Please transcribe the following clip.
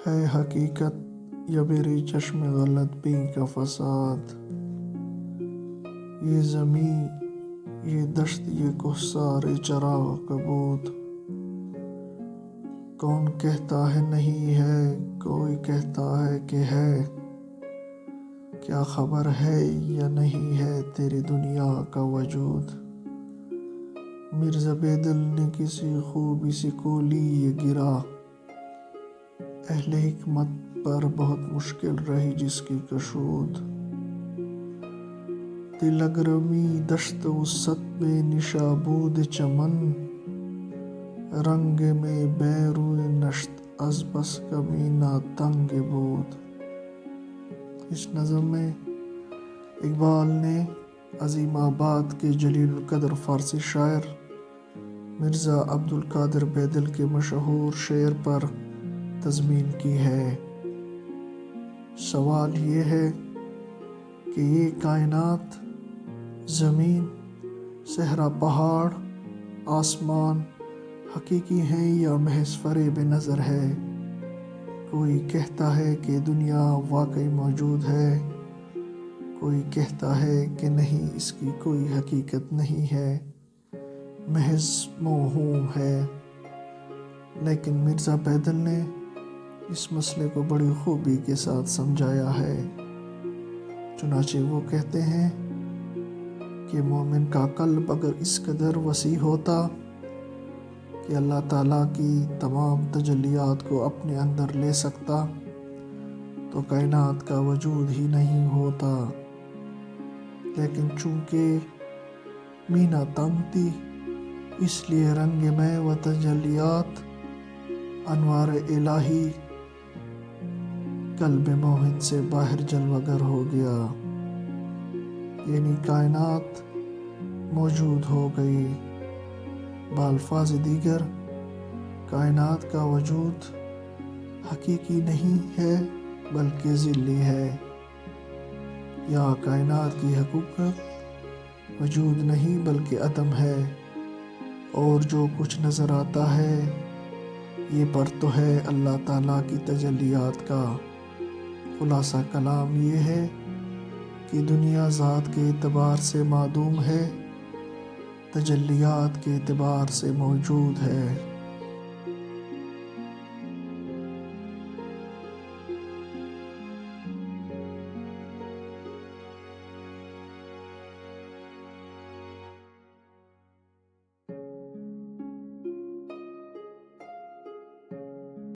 ہے حقیقت یا میری چشم غلط بین کا فساد؟ یہ زمیں، یہ دشت، یہ کوہسار چراغ کبود، کون کہتا ہے نہیں ہے، کوئی کہتا ہے کہ ہے، کیا خبر ہے یا نہیں ہے تیری دنیا کا وجود؟ مرزا بیدل نے کسی خوبی سے کولی یہ گرا، اہل حکمت پر بہت مشکل رہی جس کی کشود۔ دل اگرمی دشت وسط میں نشابود چمن، رنگ میں بیروئے نشت از بس کمی نہ تنگ بود۔ اس نظم میں اقبال نے عظیم آباد کے جلیل القدر فارسی شاعر مرزا عبدالقادر بیدل کے مشہور شعر پر تضمین کی ہے۔ سوال یہ ہے کہ یہ کائنات، زمین، صحرا، پہاڑ، آسمان حقیقی ہیں یا محض فریب نظر ہے؟ کوئی کہتا ہے کہ دنیا واقعی موجود ہے، کوئی کہتا ہے کہ نہیں، اس کی کوئی حقیقت نہیں ہے، محض موہوم ہے۔ لیکن مرزا بیدل نے اس مسئلے کو بڑی خوبی کے ساتھ سمجھایا ہے۔ چنانچہ وہ کہتے ہیں کہ مومن کا قلب اگر اس قدر وسیع ہوتا کہ اللہ تعالیٰ کی تمام تجلیات کو اپنے اندر لے سکتا تو کائنات کا وجود ہی نہیں ہوتا، لیکن چونکہ مینا تنگ تھی اس لیے رنگ میں و تجلیات انوار الہی قلب مومن سے باہر جلوہ گر ہو گیا، یعنی کائنات موجود ہو گئی۔ بالفاظ دیگر کائنات کا وجود حقیقی نہیں ہے بلکہ ظلی ہے، یا کائنات کی حقیقت وجود نہیں بلکہ عدم ہے، اور جو کچھ نظر آتا ہے یہ پر تو ہے اللہ تعالیٰ کی تجلیات کا۔ خلاصہ کلام یہ ہے کہ دنیا ذات کے اعتبار سے معدوم ہے، تجلیات کے اعتبار سے موجود ہے۔